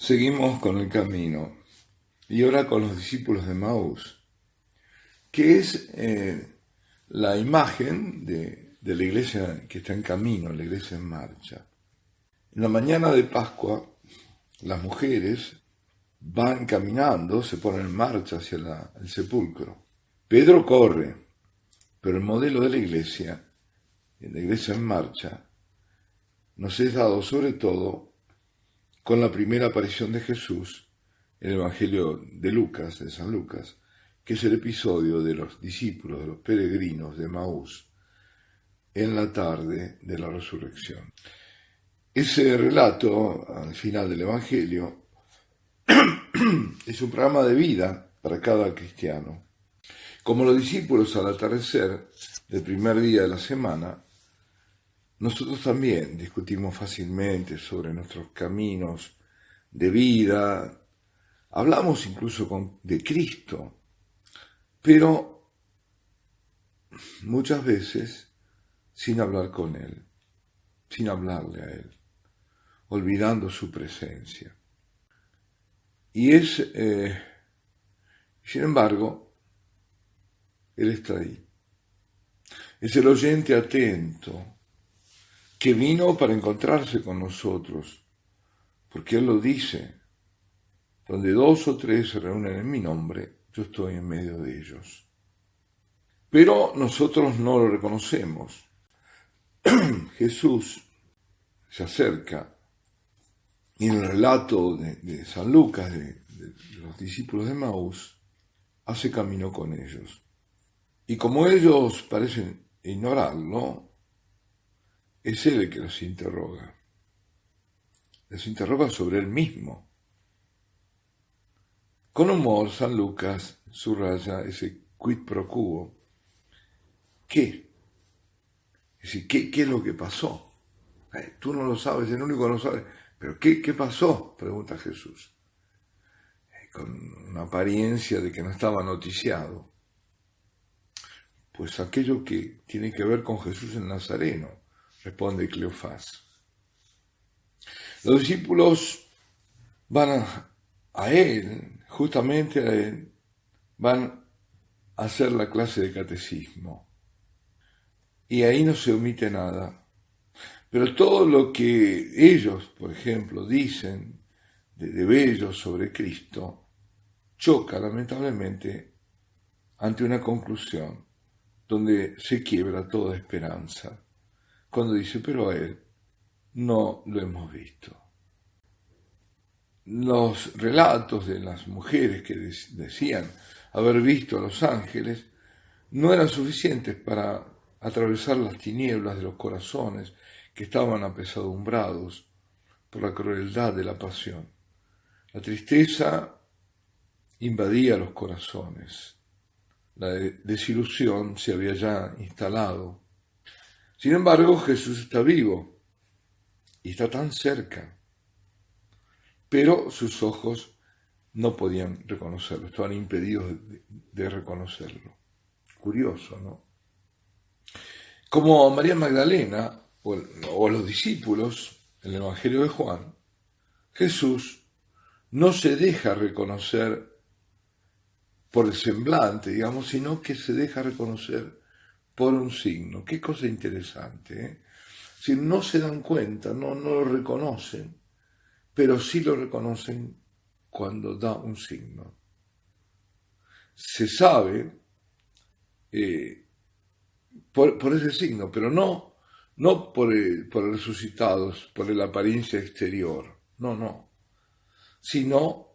Seguimos con el camino y ahora con los discípulos de Maús, que es la imagen de la iglesia que está en camino, la iglesia en marcha. En la mañana de Pascua, las mujeres van caminando, se ponen en marcha hacia el sepulcro. Pedro corre, pero el modelo de la iglesia en marcha, nos es dado sobre todo con la primera aparición de Jesús en el Evangelio de Lucas, de San Lucas, que es el episodio de los discípulos, de los peregrinos de Maús, en la tarde de la resurrección. Ese relato, al final del Evangelio, es un programa de vida para cada cristiano. Como los discípulos al atardecer del primer día de la semana, nosotros también discutimos fácilmente sobre nuestros caminos de vida, hablamos incluso de Cristo, pero muchas veces sin hablar con Él, sin hablarle a Él, olvidando su presencia. Y sin embargo, Él está ahí. Es el oyente atento que vino para encontrarse con nosotros, porque Él lo dice: donde 2 o 3 se reúnen en mi nombre, yo estoy en medio de ellos. Pero nosotros no lo reconocemos. Jesús se acerca y en el relato de San Lucas, de los discípulos de Maús, hace camino con ellos. Y como ellos parecen ignorarlo, es Él el que los interroga. Les interroga sobre Él mismo. Con humor, San Lucas subraya ese quid pro quo. ¿Qué? Es decir, ¿qué es lo que pasó? Tú no lo sabes, el único que no sabe. ¿Pero qué pasó?, pregunta Jesús, con una apariencia de que no estaba noticiado. Pues aquello que tiene que ver con Jesús el Nazareno, responde Cleofás. Los discípulos van a Él, justamente a Él, van a hacer la clase de catecismo. Y ahí no se omite nada. Pero todo lo que ellos, por ejemplo, dicen de bello sobre Cristo, choca lamentablemente ante una conclusión donde se quiebra toda esperanza, cuando dice: pero a Él no lo hemos visto. Los relatos de las mujeres que decían haber visto a los ángeles no eran suficientes para atravesar las tinieblas de los corazones que estaban apesadumbrados por la crueldad de la pasión. La tristeza invadía los corazones. La desilusión se había ya instalado. Sin embargo, Jesús está vivo y está tan cerca, pero sus ojos no podían reconocerlo, estaban impedidos de reconocerlo. Curioso, ¿no? Como María Magdalena o los discípulos en el Evangelio de Juan, Jesús no se deja reconocer por el semblante, digamos, sino que se deja reconocer por un signo. Qué cosa interesante, ¿eh? Si no se dan cuenta, no lo reconocen, pero sí lo reconocen cuando da un signo. Se sabe por ese signo, pero no por el resucitado, por la apariencia exterior, no, sino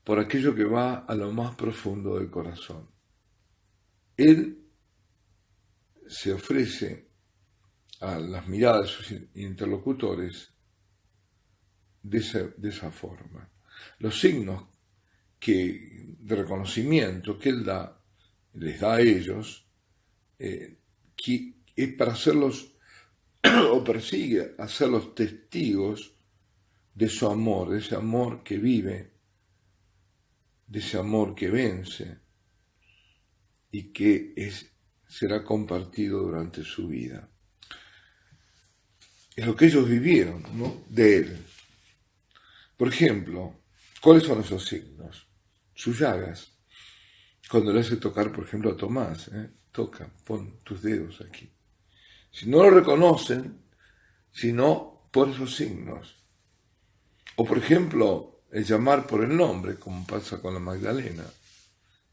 por aquello que va a lo más profundo del corazón. Él se ofrece a las miradas de sus interlocutores de esa forma. Los signos de reconocimiento que Él les da a ellos, que es para hacerlos, o persigue hacerlos testigos de su amor, de ese amor que vive, de ese amor que vence y que será compartido durante su vida. Es lo que ellos vivieron, ¿no?, de Él. Por ejemplo, ¿cuáles son esos signos? Sus llagas. Cuando le hace tocar, por ejemplo, a Tomás, toca, pon tus dedos aquí. Si no lo reconocen, sino por esos signos. O por ejemplo, el llamar por el nombre, como pasa con la Magdalena,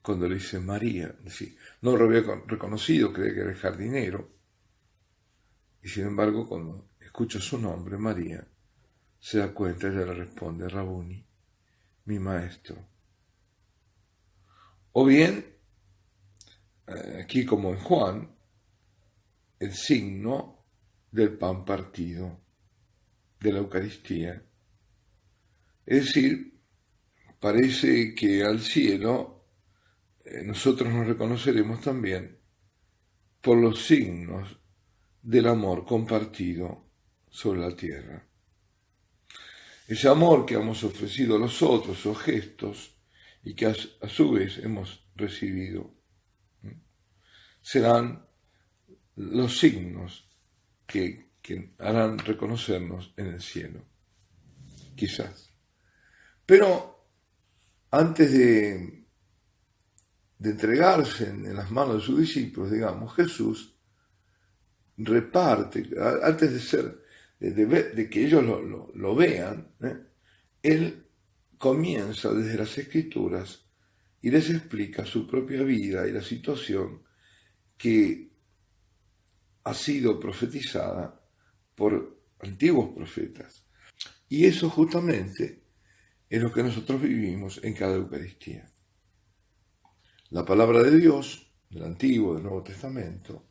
cuando le dice María. Es decir, no lo había reconocido, creía que era el jardinero. Y sin embargo, cuando escucha su nombre, María, se da cuenta, ella le responde, Rabuni, mi maestro. O bien, aquí como en Juan, el signo del pan partido, de la Eucaristía. Es decir, parece que al cielo nosotros nos reconoceremos también por los signos del amor compartido sobre la tierra. Ese amor que hemos ofrecido a los otros, esos gestos, y que a su vez hemos recibido, serán los signos que harán reconocernos en el cielo, quizás. Pero antes de entregarse en las manos de sus discípulos, digamos, Jesús reparte, antes de que ellos lo vean, Él comienza desde las Escrituras y les explica su propia vida y la situación que ha sido profetizada por antiguos profetas. Y eso justamente es lo que nosotros vivimos en cada Eucaristía. La palabra de Dios, del Antiguo, del Nuevo Testamento,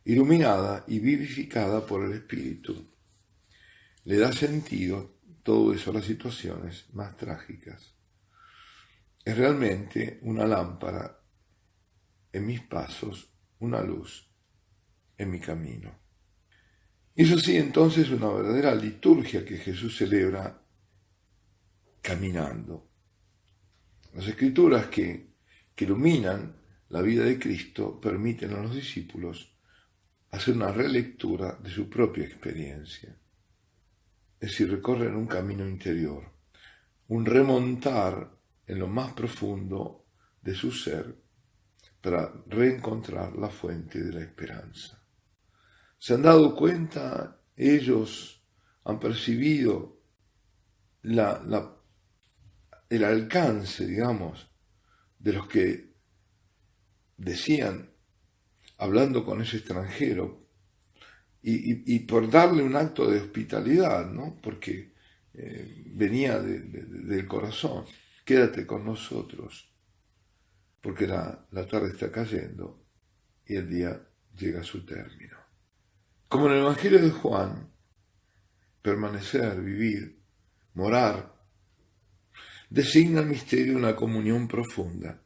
iluminada y vivificada por el Espíritu, le da sentido todo eso a las situaciones más trágicas. Es realmente una lámpara en mis pasos, una luz en mi camino. Y eso sí, entonces, una verdadera liturgia que Jesús celebra caminando. Las Escrituras que iluminan la vida de Cristo permiten a los discípulos hacer una relectura de su propia experiencia. Es decir, recorren un camino interior, un remontar en lo más profundo de su ser para reencontrar la fuente de la esperanza. ¿Se han dado cuenta? Ellos han percibido el alcance, digamos, de los que decían, hablando con ese extranjero, y por darle un acto de hospitalidad, ¿no? Porque venía del corazón, quédate con nosotros, porque la tarde está cayendo y el día llega a su término. Como en el Evangelio de Juan, permanecer, vivir, morar, designa el misterio de una comunión profunda.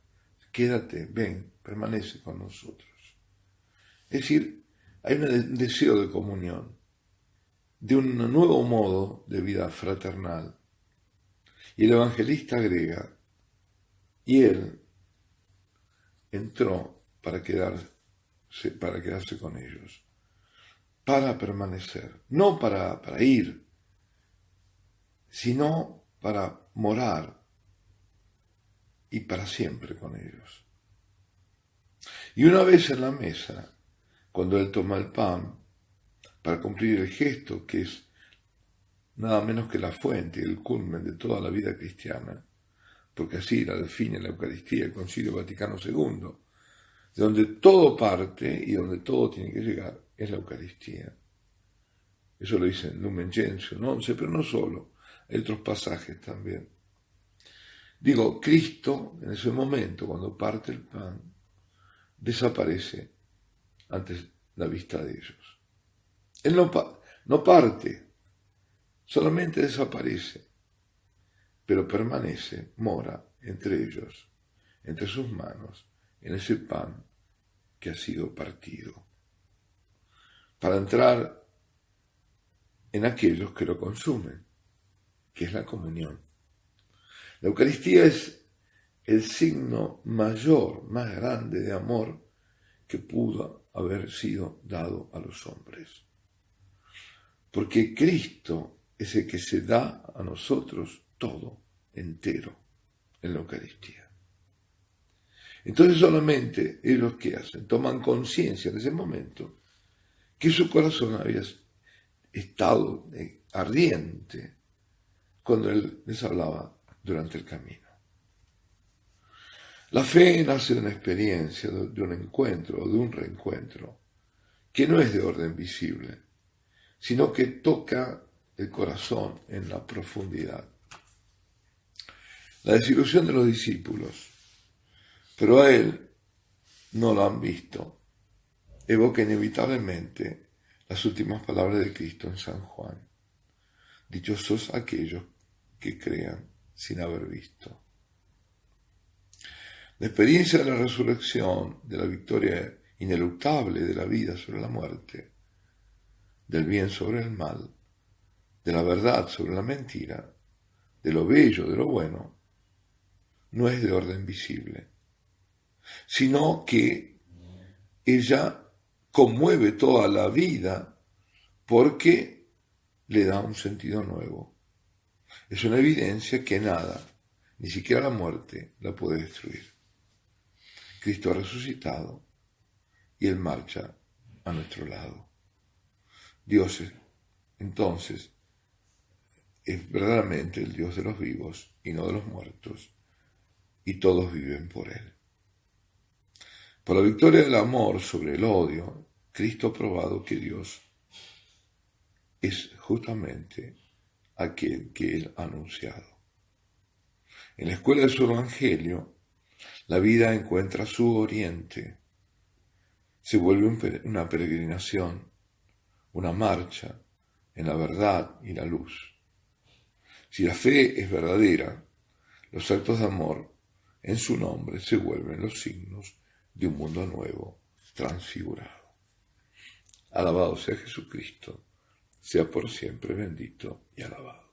Quédate, ven, permanece con nosotros. Es decir, hay un deseo de comunión, de un nuevo modo de vida fraternal. Y el evangelista agrega, y él entró para quedarse con ellos, para permanecer, no para ir, sino para morar y para siempre con ellos. Y una vez en la mesa, cuando él toma el pan para cumplir el gesto que es nada menos que la fuente y el culmen de toda la vida cristiana, porque así la define la Eucaristía, el Concilio Vaticano II, de donde todo parte y donde todo tiene que llegar, es la Eucaristía. Eso lo dice en Lumen Gentium 11, pero no solo, hay otros pasajes también. Digo, Cristo, en ese momento, cuando parte el pan, desaparece ante la vista de ellos. Él no parte, solamente desaparece, pero permanece, mora entre ellos, entre sus manos, en ese pan que ha sido partido, para entrar en aquellos que lo consumen, que es la comunión. La Eucaristía es el signo mayor, más grande de amor que pudo haber sido dado a los hombres. Porque Cristo es el que se da a nosotros todo, entero, en la Eucaristía. Entonces solamente ellos que hacen, toman conciencia en ese momento que su corazón había estado ardiente cuando Él les hablaba durante el camino. La fe nace de una experiencia, de un encuentro o de un reencuentro, que no es de orden visible, sino que toca el corazón en la profundidad. La desilusión de los discípulos, pero a Él no lo han visto, evoca inevitablemente las últimas palabras de Cristo en San Juan. Dichosos aquellos que crean sin haber visto. La experiencia de la resurrección, de la victoria ineluctable de la vida sobre la muerte, del bien sobre el mal, de la verdad sobre la mentira, de lo bello, de lo bueno, no es de orden visible, sino que ella conmueve toda la vida porque le da un sentido nuevo. Es una evidencia que nada, ni siquiera la muerte, la puede destruir. Cristo ha resucitado y Él marcha a nuestro lado. Dios, entonces, es verdaderamente el Dios de los vivos y no de los muertos, y todos viven por Él. Por la victoria del amor sobre el odio, Cristo ha probado que Dios es justamente aquel que Él ha anunciado. En la escuela de su Evangelio, la vida encuentra su oriente, se vuelve una peregrinación, una marcha en la verdad y la luz. Si la fe es verdadera, los actos de amor en su nombre se vuelven los signos de un mundo nuevo, transfigurado. Alabado sea Jesucristo, sea por siempre bendito y alabado.